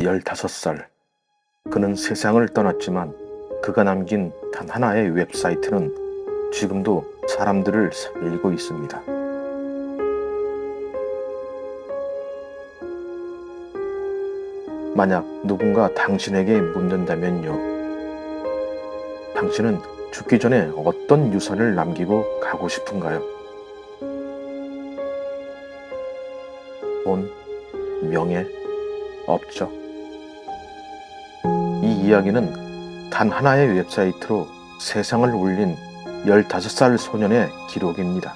15살. 그는 세상을 떠났지만 그가 남긴 단 하나의 웹사이트는 지금도 사람들을 살리고 있습니다. 만약 누군가 당신에게 묻는다면요. 당신은 죽기 전에 어떤 유산을 남기고 가고 싶은가요? 돈, 명예, 업적. 이 이야기는 단 하나의 웹사이트로 세상을 울린 15살 소년의 기록입니다.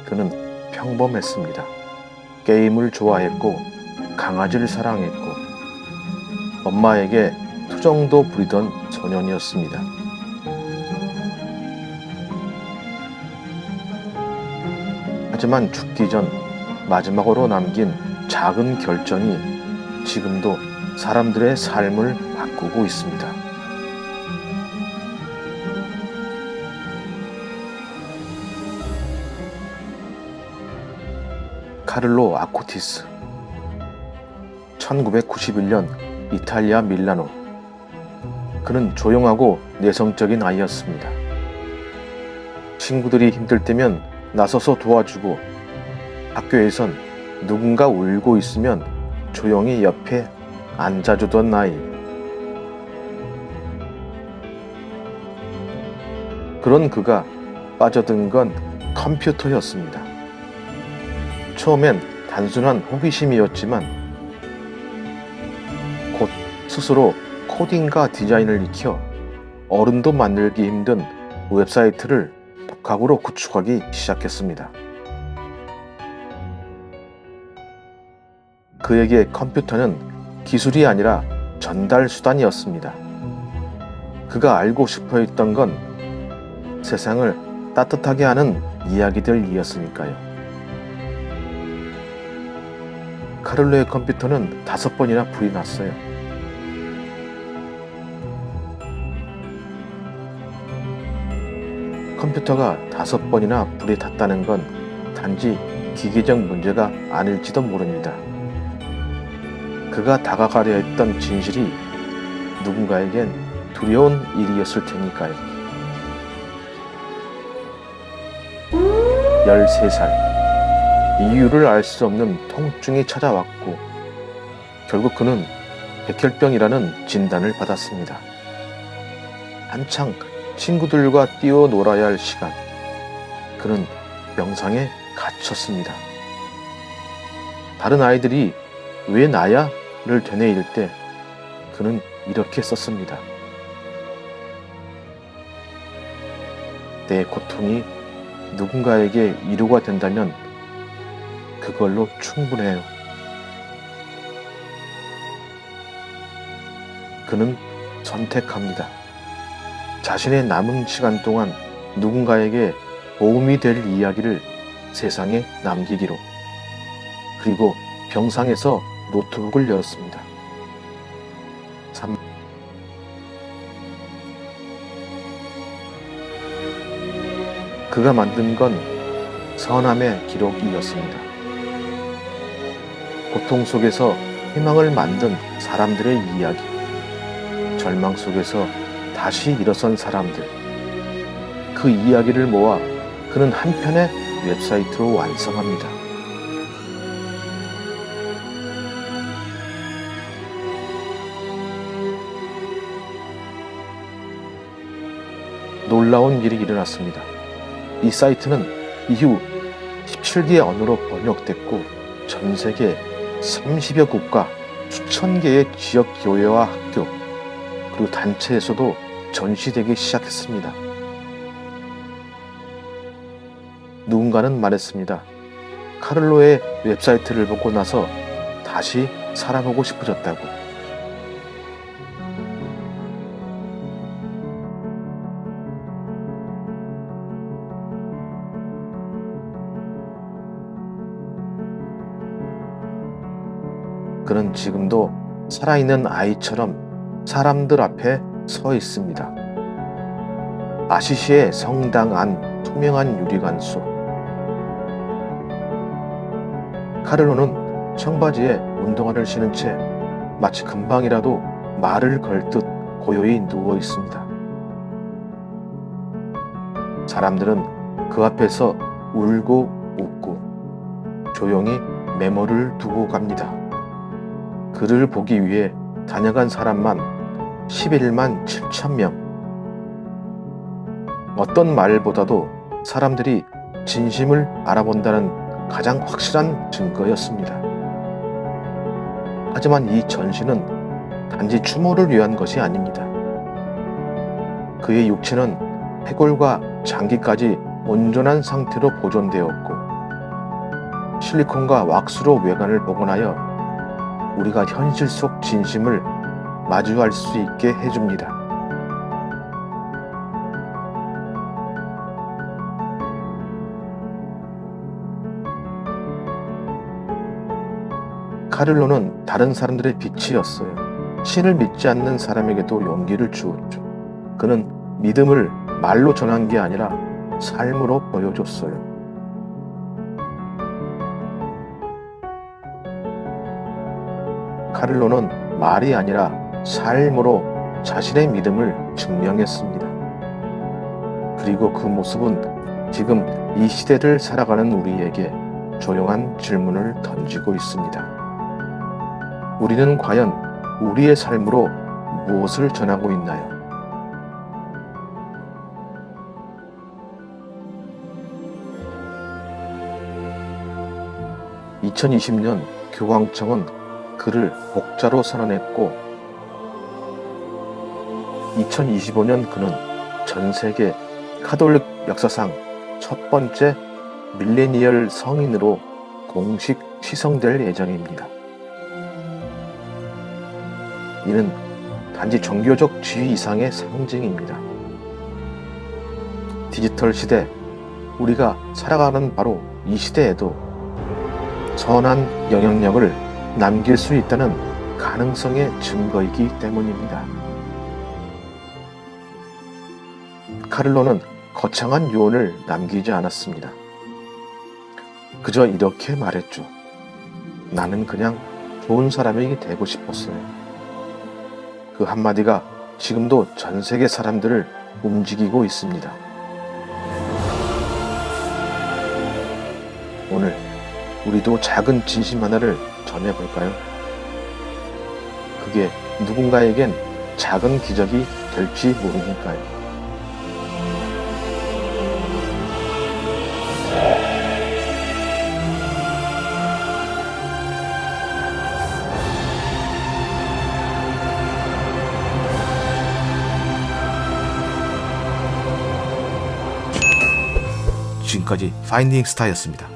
그는 평범했습니다. 게임을 좋아했고 강아지를 사랑했고 엄마에게 투정도 부리던 소년이었습니다. 하지만 죽기 전 마지막으로 남긴 작은 결정이 지금도 사람들의 삶을 바꾸고 있습니다. 카를로 아코티스. 1991년 이탈리아 밀라노. 그는 조용하고 내성적인 아이였습니다. 친구들이 힘들 때면 나서서 도와주고 학교에선 누군가 울고 있으면 조용히 옆에 앉아주던 아이. 그런 그가 빠져든 건 컴퓨터였습니다. 처음엔 단순한 호기심이었지만 곧 스스로 코딩과 디자인을 익혀 어른도 만들기 힘든 웹사이트를 독학으로 구축하기 시작했습니다. 그에게 컴퓨터는 기술이 아니라 전달 수단이었습니다. 그가 알고 싶어 했던 건 세상을 따뜻하게 하는 이야기들이었으니까요. 카를로의 컴퓨터는 5번이나 불이 났어요. 컴퓨터가 5번이나 불이 탔다는 건 단지 기계적 문제가 아닐지도 모릅니다. 그가 다가가려 했던 진실이 누군가에겐 두려운 일이었을 테니까요. 13살. 이유를 알 수 없는 통증이 찾아왔고 결국 그는 백혈병이라는 진단을 받았습니다. 한창 친구들과 뛰어놀아야 할 시간, 그는 명상에 갇혔습니다. 다른 아이들이 왜 나야? 를 되뇌일 때 그는 이렇게 썼습니다. 내 고통이 누군가에게 위로가 된다면 그걸로 충분해요. 그는 선택합니다. 자신의 남은 시간 동안 누군가에게 도움이 될 이야기를 세상에 남기기로. 그리고 병상에서 노트북을 열었습니다. 그가 만든 건 선함의 기록이었습니다. 고통 속에서 희망을 만든 사람들의 이야기, 절망 속에서 다시 일어선 사람들, 그 이야기를 모아 그는 한 편의 웹사이트로 완성합니다. 놀라운 일이 일어났습니다. 이 사이트는 이후 17개 언어로 번역됐고 전 세계 30여 국가 수천 개의 지역 교회와 학교 그리고 단체에서도 전시되기 시작했습니다. 누군가는 말했습니다. 카를로의 웹사이트를 보고 나서 다시 살아보고 싶어졌다고. 그는 지금도 살아있는 아이처럼 사람들 앞에 서 있습니다. 아시시의 성당 안 투명한 유리관 속. 카를로는 청바지에 운동화를 신은 채 마치 금방이라도 말을 걸 듯 고요히 누워 있습니다. 사람들은 그 앞에서 울고 웃고 조용히 메모를 두고 갑니다. 그를 보기 위해 다녀간 사람만 11만 7천 명. 어떤 말보다도 사람들이 진심을 알아본다는 가장 확실한 증거였습니다. 하지만 이 전시는 단지 추모를 위한 것이 아닙니다. 그의 육체는 해골과 장기까지 온전한 상태로 보존되었고 실리콘과 왁스로 외관을 복원하여 우리가 현실 속 진심을 마주할 수 있게 해줍니다. 카를로는 다른 사람들의 빛이었어요. 신을 믿지 않는 사람에게도 용기를 주었죠. 그는 믿음을 말로 전한 게 아니라 삶으로 보여줬어요. 카를로는 말이 아니라 삶으로 자신의 믿음을 증명했습니다. 그리고 그 모습은 지금 이 시대를 살아가는 우리에게 조용한 질문을 던지고 있습니다. 우리는 과연 우리의 삶으로 무엇을 전하고 있나요? (2020년) 교황청은 그를 복자로 선언했고 2025년 그는 전 세계 카톨릭 역사상 첫 번째 밀레니얼 성인으로 공식 시성될 예정입니다. 이는 단지 종교적 지위 이상의 상징입니다. 디지털 시대, 우리가 살아가는 바로 이 시대에도 선한 영향력을 남길 수 있다는 가능성의 증거이기 때문입니다. 카를로는 거창한 유언을 남기지 않았습니다. 그저 이렇게 말했죠. 나는 그냥 좋은 사람이 되고 싶었어요. 그 한마디가 지금도 전 세계 사람들을 움직이고 있습니다. 오늘 우리도 작은 진심 하나를 전해볼까요? 그게 누군가에겐 작은 기적이 될지 모르니까요. 지금까지 파인딩 스타였습니다.